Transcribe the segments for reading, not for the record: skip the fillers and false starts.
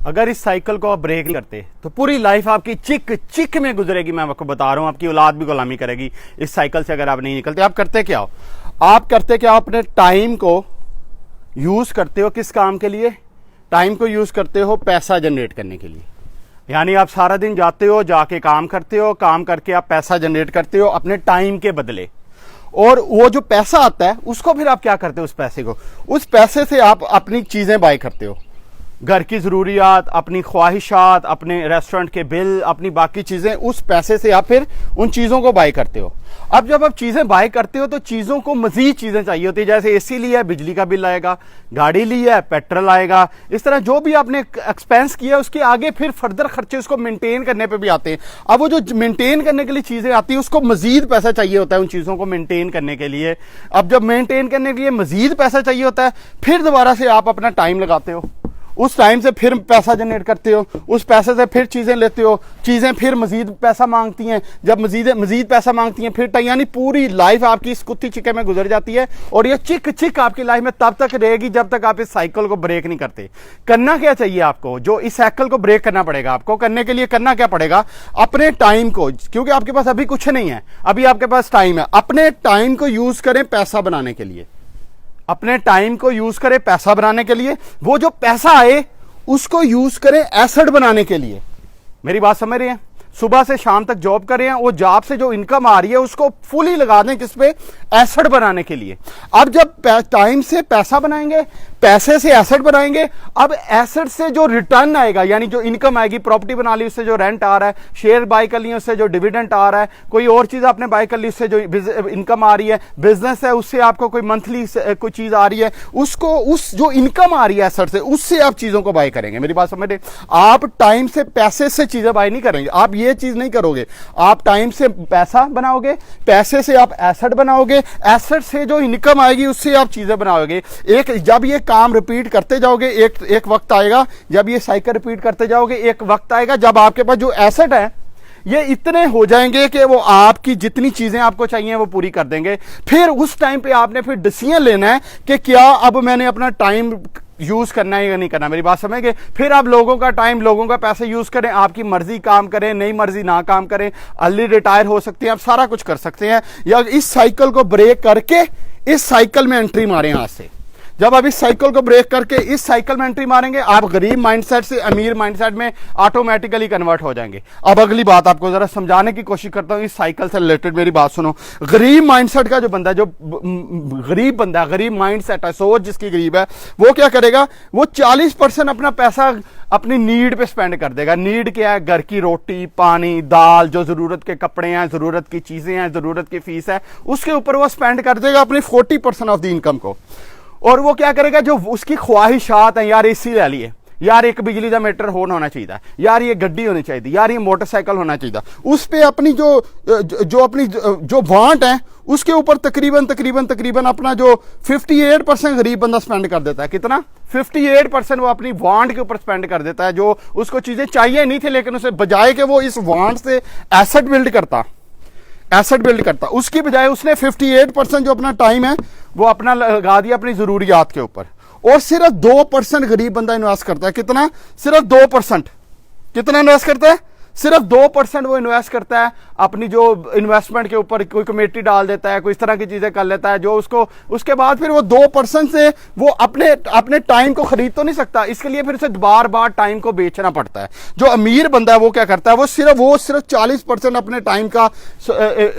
अगर इस साइकिल को आप ब्रेक नहीं करते तो पूरी लाइफ आपकी चिक चिक में गुजरेगी। मैं आपको बता रहा हूं, आपकी औलाद भी गुलामी करेगी इस साइकिल से अगर आप नहीं निकलते। आप करते क्या हो? आप करते क्या? अपने टाइम को यूज करते हो किस काम के लिए? टाइम को यूज करते हो पैसा जनरेट करने के लिए। यानी आप सारा दिन जाते हो, जाके काम करते हो, काम करके आप पैसा जनरेट करते हो अपने टाइम के बदले, और वो जो पैसा आता है उसको फिर आप क्या करते हो? उस पैसे से आप अपनी चीजें बाय करते हो, घर की जरूरियात, अपनी ख्वाहिशात, अपने रेस्टोरेंट के बिल, अपनी बाकी चीजें, उस पैसे से आप फिर उन चीजों को बाय करते हो। अब जब आप चीजें बाय करते हो तो चीजों को मजीद चीजें चाहिए होती है। जैसे एसी लिया है, बिजली का बिल आएगा, गाड़ी ली है, पेट्रोल आएगा, इस तरह जो भी आपने एक्सपेंस किया उसके आगे फिर फर्दर खर्चे उसको मेंटेन करने पे भी आते हैं। अब वो जो मेंटेन करने के लिए चीजें आती है उसको मजीद पैसा चाहिए होता है उन चीजों को मेंटेन करने के लिए। अब जब मेंटेन करने के लिए मजीद पैसा चाहिए होता है, फिर दोबारा से आप अपना टाइम लगाते हो, उस टाइम से फिर पैसा जनरेट करते हो, उस पैसे से फिर चीजें लेते हो, चीजें फिर मजीद पैसा मांगती हैं, जब मजीद पैसा मांगती हैं फिर यानी पूरी लाइफ आपकी इस कुत्ती चिके में गुजर जाती है। और ये चिक चिक आपकी लाइफ में तब तक रहेगी जब तक आप इस साइकिल को ब्रेक नहीं करते। करना क्या चाहिए आपको? जो इस साइकिल को ब्रेक करना पड़ेगा आपको, करने के लिए करना क्या पड़ेगा? अपने टाइम को, क्योंकि आपके पास अभी कुछ नहीं है, अभी आपके पास टाइम है, अपने टाइम को यूज करें पैसा बनाने के लिए। अपने टाइम को यूज करें पैसा बनाने के लिए। वो जो पैसा आए उसको यूज करें एसेट बनाने के लिए। मेरी बात समझ रहे हैं? सुबह से शाम तक जॉब कर रहे हैं, वो जॉब से जो इनकम आ रही है उसको फुली लगा दें किस पे? एसेट बनाने के लिए। अब जब टाइम से पैसा बनाएंगे, पैसे से एसेट बनाएंगे, अब एसेट से जो रिटर्न आएगा, यानी जो इनकम आएगी, प्रॉपर्टी बना ली उससे जो रेंट आ रहा है, शेयर बाय कर लिए उससे जो डिविडेंड आ रहा है, कोई और चीज आपने बाय कर ली उससे जो इनकम आ रही है, बिजनेस है उससे आपको कोई मंथली कोई चीज आ रही है, उसको उस जो इनकम आ रही है एसेट से, उससे आप चीजों को बाय करेंगे। मेरी बात समझ रहे? आप टाइम से पैसे से चीजें बाय नहीं करेंगे, आप ये चीज नहीं करोगे। आप टाइम से पैसा बनाओगे, पैसे से आप एसेट बनाओगे, एसेट से जो इनकम आएगी उससे आप चीजें बनाओगे। जब ये काम रिपीट करते जाओगे, एक वक्त आएगा जब ये साइकिल रिपीट करते जाओगे, एक वक्त आएगा जब आपके पास जो एसेट है ये इतने हो जाएंगे कि वो आपकी जितनी चीजें आपको चाहिए वो पूरी कर देंगे। फिर उस टाइम पे आपने फिर डिसीजन लेना है कि क्या अब मैंने अपना टाइम यूज करना है या नहीं करना। मेरी बात समझेंगे? फिर आप लोगों का टाइम, लोगों का पैसा यूज करें, आपकी मर्जी काम करें, नई मर्जी ना काम करें, अर्ली रिटायर हो सकते हैं, आप सारा कुछ कर सकते हैं। या इस साइकिल को ब्रेक करके इस साइकिल में एंट्री मारें आज से। जब आप इस साइकिल को ब्रेक करके इस साइकिल में एंट्री मारेंगे, आप गरीब माइंडसेट से अमीर माइंडसेट में ऑटोमेटिकली कन्वर्ट हो जाएंगे। अब अगली बात आपको जरा समझाने की कोशिश करता हूं इस साइकिल से रिलेटेड। मेरी बात सुनो। गरीब माइंडसेट का जो बंदा है, जो गरीब बंदा, गरीब माइंडसेट है, सोच जिसकी गरीब है, वो क्या करेगा? वो 40% अपना पैसा अपनी नीड पे स्पेंड कर देगा। नीड क्या है? घर की रोटी, पानी, दाल, जो जरूरत के कपड़े हैं, जरूरत की चीजें हैं, जरूरत की फीस है, उसके ऊपर वो स्पेंड कर देगा अपनी 40% ऑफ द इनकम को। और वो क्या करेगा? जो उसकी ख्वाहिशात हैं, यार एसी ले लिए, यार एक बिजली का मीटर होना चाहिए, यार ये गड्डी होनी चाहिए, यार ये मोटरसाइकिल होना चाहिए, उस पे अपनी जो वांट है उसके ऊपर तकरीबन अपना जो 58% गरीब बंदा स्पेंड कर देता है। कितना? 58% वो अपनी वांट के ऊपर स्पेंड कर देता है, जो उसको चीजें चाहिए नहीं थी, लेकिन उसे बजाय के वो इस वांट से एसेट बिल्ड करता, उसकी बजाय उसने 58% जो अपना टाइम है वो अपना लगा दिया अपनी जरूरियात के ऊपर। और सिर्फ 2% गरीब बंदा इन्वेस्ट करता है। कितना? सिर्फ 2%। कितना इन्वेस्ट करता है? सिर्फ 2% वो इन्वेस्ट करता है अपनी जो इन्वेस्टमेंट के ऊपर। कोई कमेटी डाल देता है, कोई इस तरह की चीजें कर लेता है, जो उसको उसके बाद फिर वो 2% से वो अपने टाइम को खरीद तो नहीं सकता, इसके लिए फिर उसे बार बार टाइम को बेचना पड़ता है। जो अमीर बंदा है वो क्या करता है? वो सिर्फ 40% अपने टाइम का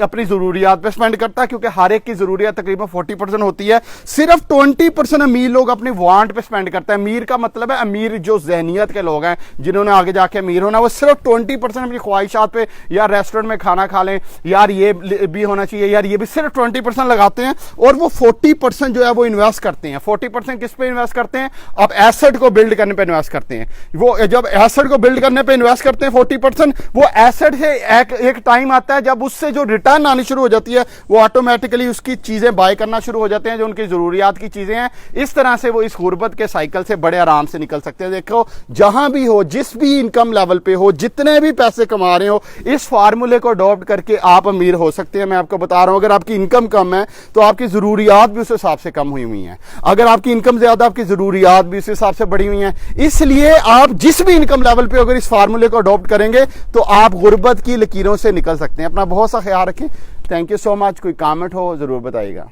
अपनी जरूरियात पे स्पेंड करता है, क्योंकि हर एक की जरूरियात तकरीबन 40% होती है। सिर्फ 20% अमीर लोग अपनी वांट पे स्पेंड करता है। अमीर का मतलब है अमीर जो जहनियत के लोग हैं, जिन्होंने आगे जाके अमीर होना, वो सिर्फ 20% अपनी ख्वाहिशात पे, यार रेस्टोरेंट में खाना खा लें, यार ये भी होना चाहिए, यार ये भी, सिर्फ 20% लगाते हैं। और वो 40% जो है वो इन्वेस्ट करते हैं। 40% किस पे इन्वेस्ट करते हैं? अब एसेट को बिल्ड करने पे इन्वेस्ट करते हैं। वो जब एसेट को बिल्ड करने पे इन्वेस्ट करते हैं 40%, वो एसेट से एक टाइम आता है जब उससे जो रिटर्न आनी शुरू हो जाती है, वो ऑटोमेटिकली उसकी चीजें बाय करना शुरू हो जाते हैं, जो उनकी जरूरियात की चीजें हैं। इस तरह से वो इस गुर्बत के साइकिल से बड़े आराम से निकल सकते हैं। देखो, जहां भी हो, जिस भी इनकम लेवल पे हो, जितने भी पैसे कमा रहे हो, इस फार्मूले को अडॉप्ट करके आप अमीर हो सकते हैं। मैं आपको बता रहा हूं, अगर आपकी इनकम कम है तो आपकी ज़रूरियात भी उस हिसाब से कम हुई हैं। अगर आपकी इनकम ज़्यादा, आपकी ज़रूरियात भी उस हिसाब से बढ़ी हुई हैं। इसलिए आप जिस भी इनकम लेवल पे अगर इस फार्मूले को अडॉप्ट करेंगे तो आप गुर्बत की लकीरों से निकल सकते हैं। अपना बहुत सा ख्याल रखें। Thank you so much. कोई कमेंट हो ज़रूर बताइएगा।